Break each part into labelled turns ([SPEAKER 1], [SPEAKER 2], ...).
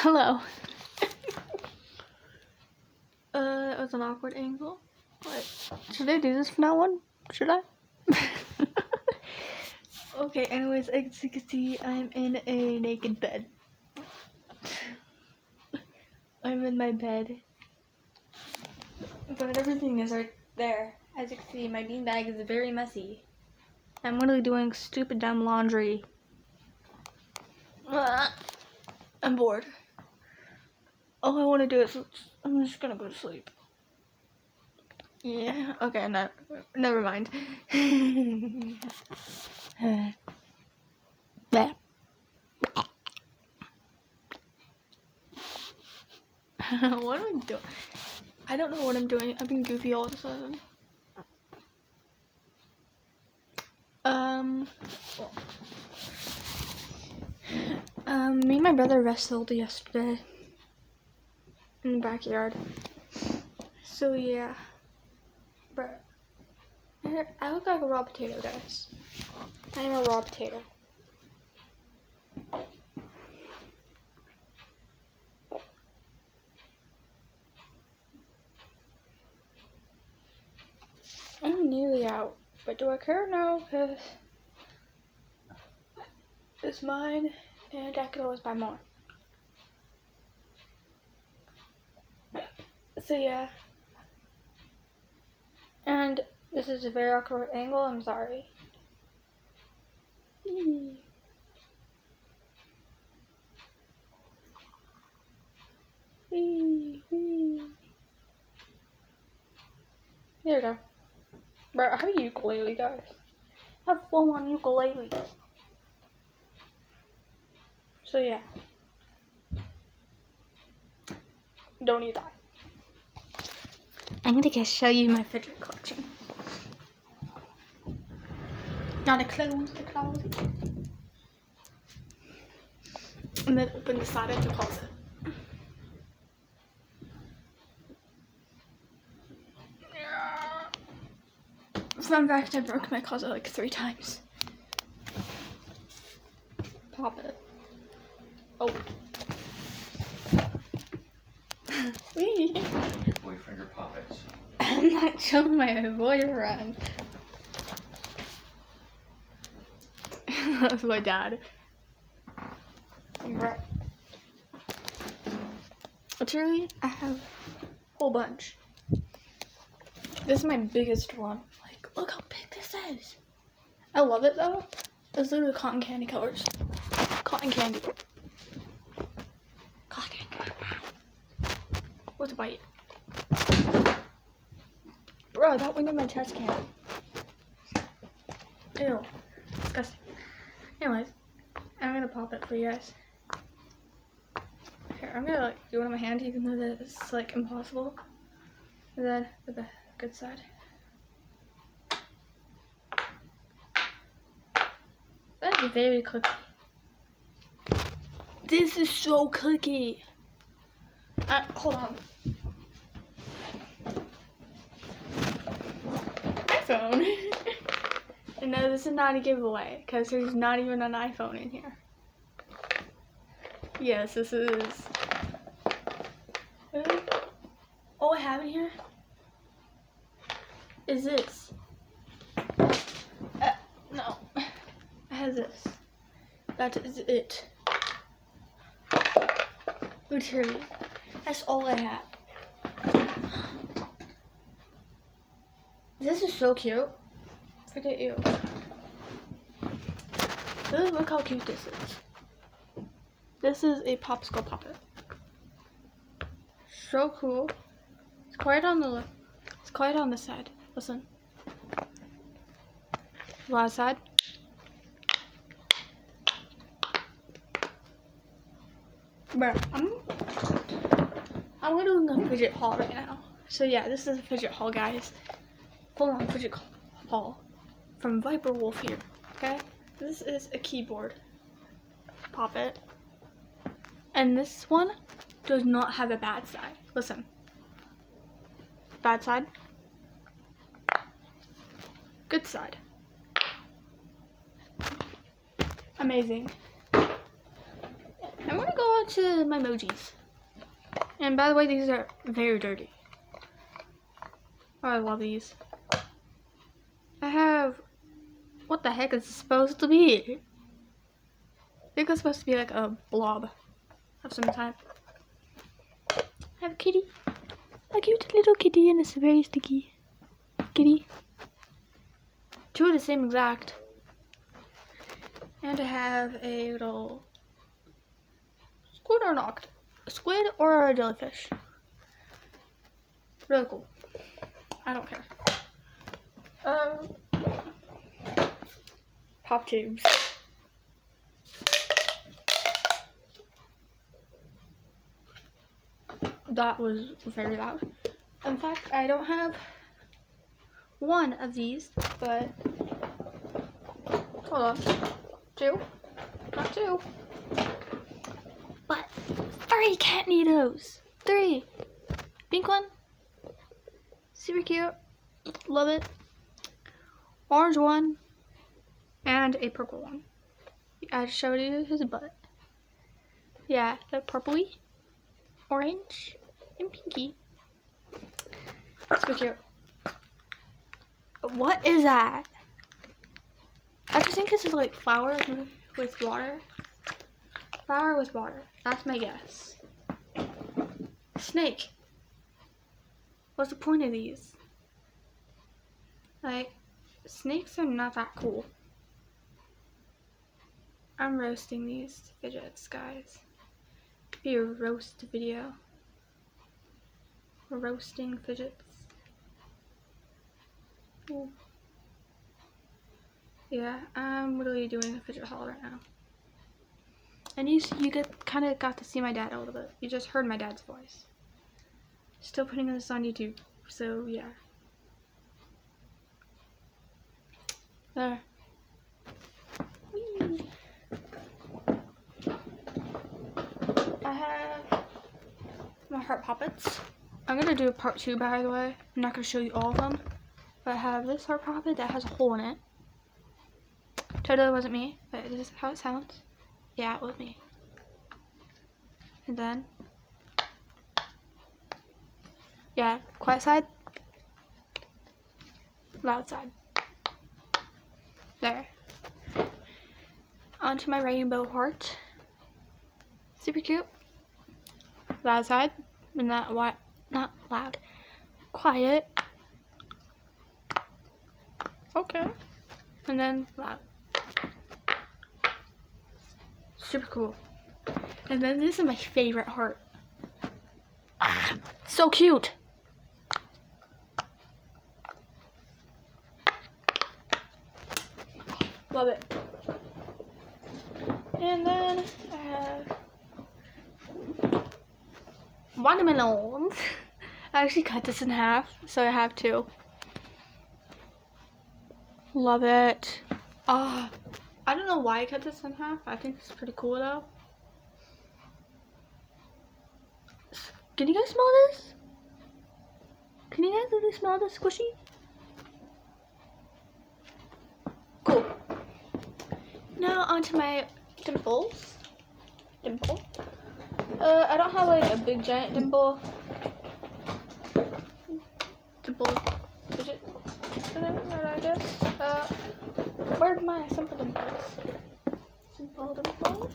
[SPEAKER 1] Hello. That was an awkward angle. What? Should I do this from now on? Should I? Okay, anyways, as you can see, I'm in a naked bed. I'm in my bed. But everything is right there. As you can see, my beanbag is very messy. I'm literally doing stupid dumb laundry. I'm bored. All I want to do is, I'm just gonna go to sleep. Yeah, okay, no, never mind. What am I doing? I don't know what I'm doing. I've been goofy all of a sudden. Me and my brother wrestled yesterday in the backyard. So yeah, but I look like a raw potato, guys. I am a raw potato. I'm nearly out, but do I care? No, because it's mine, and I could always buy more. So yeah, and this is a very awkward angle. I'm sorry. There we go. Bro, I have a ukulele, guys. I have full-on ukulele. So yeah. Don't need that. I'm gonna show you my fidget collection. Gotta close the closet. And then open the side of the closet. Fun fact, I broke my closet like 3 times. Pop it. Oh.
[SPEAKER 2] Boyfriend or puppets?
[SPEAKER 1] I'm not showing my boyfriend. That's my dad. Right. Literally, I have a whole bunch. This is my biggest one. Like, look how big this is. I love it though. It's literally cotton candy colors. Cotton candy. Cotton candy. What's a bite? Bro, that went in my chest can. Ew. Disgusting. Anyways, I'm gonna pop it for you guys. Here, I'm gonna like do it on my hand even though that it's like impossible. And then with the good side. That's very cookie. This is so cookie. Hold on. iPhone. And no, this is not a giveaway because there's not even an iPhone in here. Yes, this is. All I have in here is this. No, it has this. That is it. Literally, that's all I have. This is so cute. Look at you. Look how cute this is. This is a popsicle puppet. So cool. It's quiet on the side. Listen. Last side. Bro, I'm doing a fidget haul right now. So yeah, this is a fidget haul, guys. Full on fidget haul from Viper Wolf here. Okay, this is a keyboard. Pop it. And this one does not have a bad side. Listen. Bad side. Good side. Amazing. I'm gonna go on to my emojis. And by the way, these are very dirty. Oh, I love these. I have... What the heck is it supposed to be? I think it's supposed to be like a blob of some type. I have a kitty. A cute little kitty, and it's very sticky. Kitty. Two of the same exact. And I have a little squid or a jellyfish. Really cool. I don't care. Pop tubes. That was very loud. In fact, I don't have one of these, but hold on. Two? Not two. But 3 Catnitos. 3. Pink one. Super cute. Love it. Orange one. And a purple one. I showed you his butt. Yeah, the purpley, orange, and pinky. Super cute. What is that? I just think this is like flour with water. Flour with water. That's my guess. Snake. What's the point of these? Like, snakes are not that cool. I'm roasting these fidgets, guys. Could be a roast video. Roasting fidgets. Ooh. Yeah, I'm literally doing a fidget haul right now. And you kind of got to see my dad a little bit. You just heard my dad's voice. Still putting this on YouTube, so yeah. There. Whee. I have my heart poppets. I'm gonna do a part 2, by the way. I'm not gonna show you all of them, but I have this heart poppet that has a hole in it. Totally wasn't me, but this is how it sounds. Yeah, it was me. And then, yeah, quiet side, loud side. There. Onto my rainbow heart. Super cute. Loud side, and not loud. Quiet. Okay. And then loud. Super cool. And then this is my favorite heart. Ah, so cute. Love it. And then I have watermelons. I actually cut this in half, so I have 2. Love it. Ah, I don't know why I cut this in half. I think it's pretty cool though. Can you guys smell this? Can you guys really smell the squishy? Cool. Now onto my dimples. Dimple. I don't have like a big giant dimple. Dimple fidget. I guess. Where's my simple dimples? Simple dimple.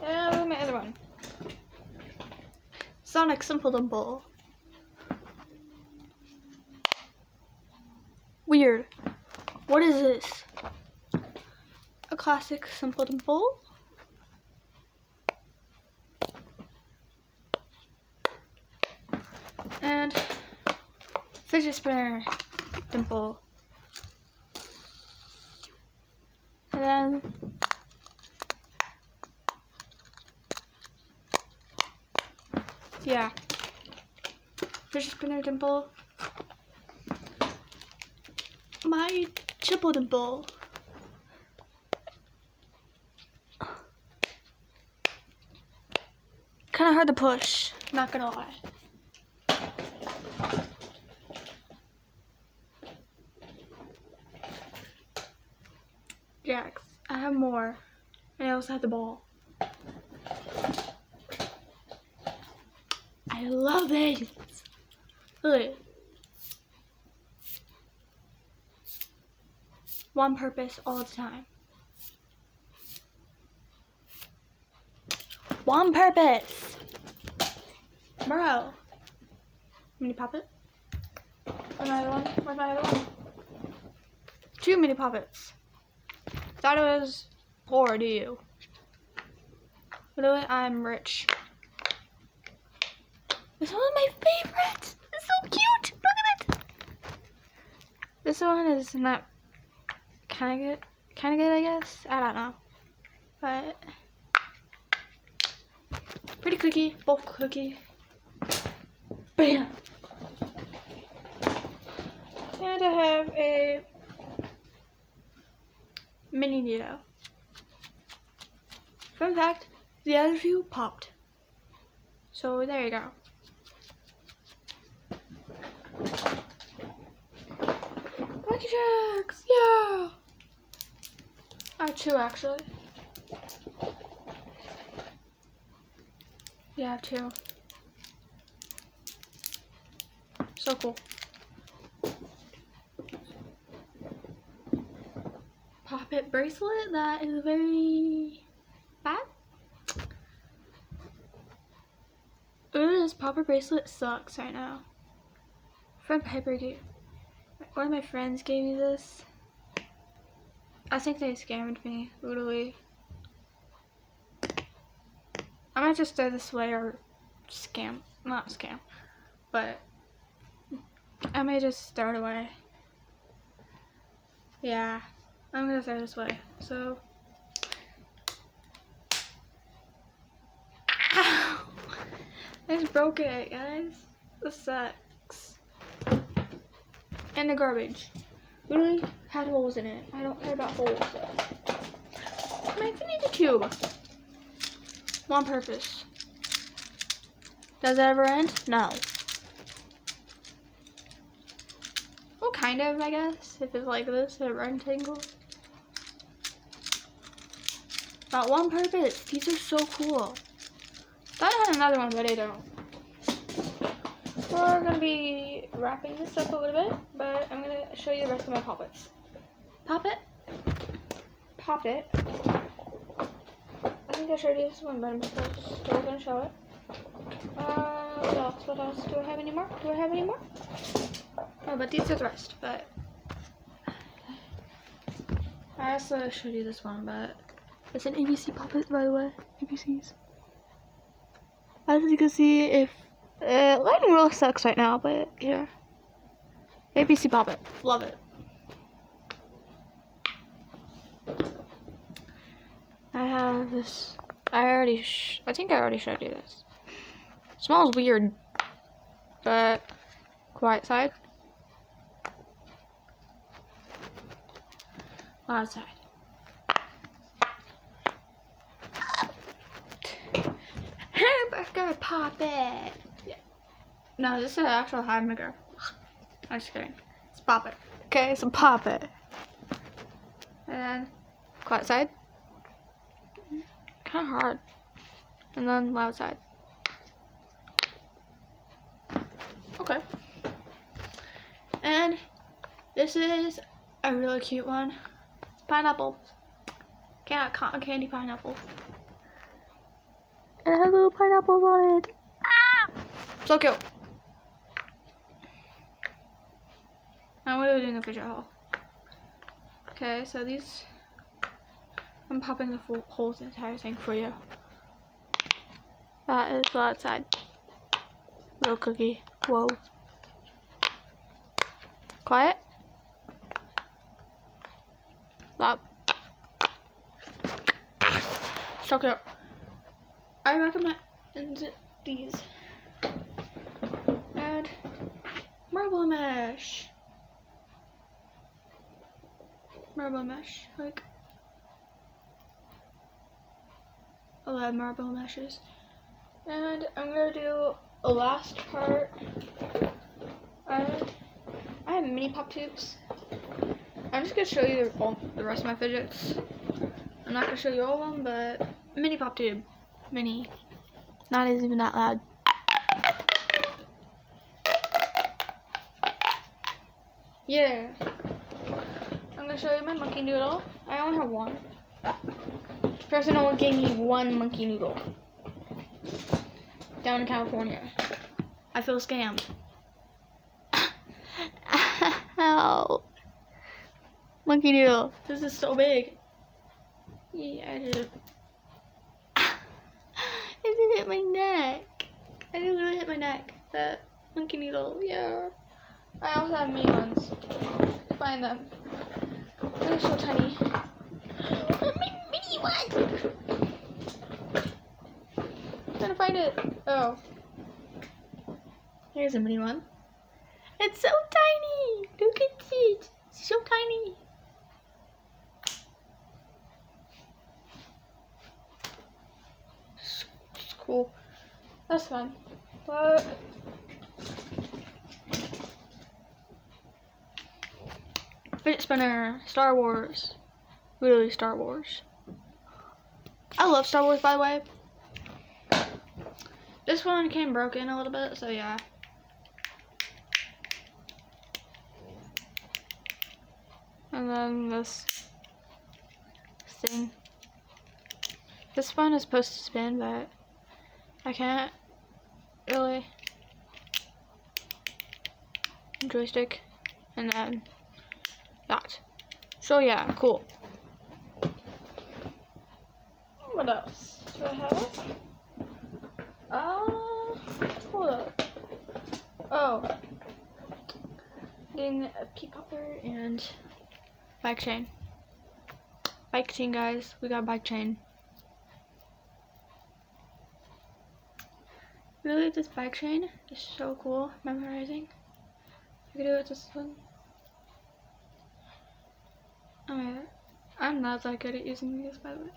[SPEAKER 1] And where's my other one? Sonic Simple Dimple. Weird. What is this? A classic Simple Dimple. And fidget spinner dimple. And then yeah, fidget spinner dimple. My triple dimple. Kind of hard to push, not gonna lie. Jax, I have more. And I also have the ball. I love it. Look. One purpose all the time. One purpose. Bro. Mini puppet. Where's my other one? Where's my other one? 2 mini puppets. Thought it was poor, do you? Literally, I'm rich. This one is my favorite. It's so cute. Look at it. This one is not kind of good, I guess. I don't know, but pretty cookie, both cookie. Bam. And I have a mini Nito. Fun fact: the other two popped. So there you go. Lucky Jacks! Yeah! I have 2 actually. Yeah, I have 2. So cool. Poppet bracelet that is very bad. Ooh, this Poppet bracelet sucks right now. Friend Piper gave. One of my friends gave me this. I think they scammed me, literally. I might just throw this away or not scam, but I may just throw it away. Yeah, I'm gonna throw this away. So, ow! I just broke it, guys. This sucks. And the garbage. Literally had holes in it. I don't care about holes though. My infinity cube. One purpose. Does it ever end? No. Well, kind of, I guess. If it's like this, a rectangle. About one purpose. These are so cool. Thought I had another one, but I don't. We're gonna be wrapping this up a little bit, but I'm gonna show you the rest of my poppets. Pop it. Pop it. I think I showed you this one, but I'm still gonna show it. What else? What else? Do I have any more? Do I have any more? Oh, but these are the rest, but I also showed you this one, but it's an ABC poppet, by the way. ABCs. As you can see, if lighting really sucks right now, but yeah. ABC poppet. Love it. I have this. I think I already showed you this. It smells weird, but quiet side. Loud side. Hamburger poppet. Yeah. No, this is an actual hamburger. I'm just kidding. It's poppet. Okay, it's a poppet. And then quiet side. Kind of hard. And then loud side. Okay. And this is a really cute one. Pineapple. Cotton candy pineapple. And it has little pineapples on it. Ah! So cute. Now what are we doing a fidget haul? Okay, so these, I'm popping the full holes in the entire thing for you. That is the outside. Little cookie. Whoa. Quiet. Loud. So cute. I recommend these. And marble mesh. Marble mesh. Like, I love marble meshes. And I'm gonna do a last part. I have mini pop tubes. I'm just gonna show you the rest of my fidgets. I'm not gonna show you all of them, but mini pop tube. Mini. Not even that loud. Yeah. I'm gonna show you my monkey noodle. I only have one. Person only gave me one monkey noodle. Down in California. I feel scammed. Ow. Monkey noodle. This is so big. Yeah, it just hit my neck. I didn't really hit my neck. That monkey noodle, yeah. I also have mini ones. Find them. They're so tiny. Mini one. I'm trying to find it. Oh. Here's a mini one. It's so tiny. Look at it. It's so tiny. It's cool. That's fun. But fidget spinner, Star Wars. Literally Star Wars. I love Star Wars, by the way. This one came broken a little bit, so yeah. And then this thing. This one is supposed to spin, but I can't really. Joystick. And then that. So yeah, cool. What else do I have? Hold up. Oh. Getting a pea popper and bike chain. Bike chain, guys. We got bike chain. Really, this bike chain is so cool. Memorizing. I can do it with this one. I'm not that good at using these, by the way.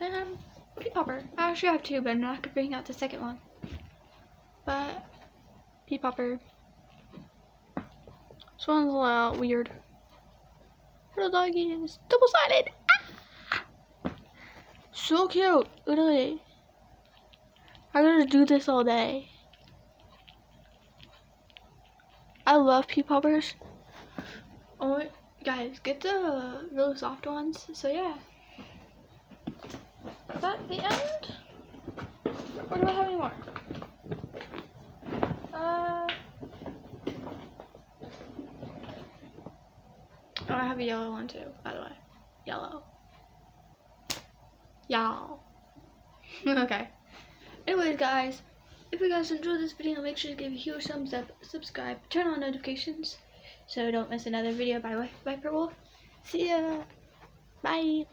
[SPEAKER 1] And pea popper. I actually have two, but I'm not gonna bring out the second one. But pea popper. This one's a little weird. Little doggy is double-sided. Ah! So cute, literally. I'm gonna do this all day. I love pea poppers. Oh, guys, get the really soft ones. So yeah. Is that the end? Or do I have any more? Oh, I have a yellow one too, by the way. Yellow. Y'all. Okay. Anyways, guys, if you guys enjoyed this video, make sure to give a huge thumbs up, subscribe, turn on notifications, so don't miss another video by Viper Wolf. See ya. Bye.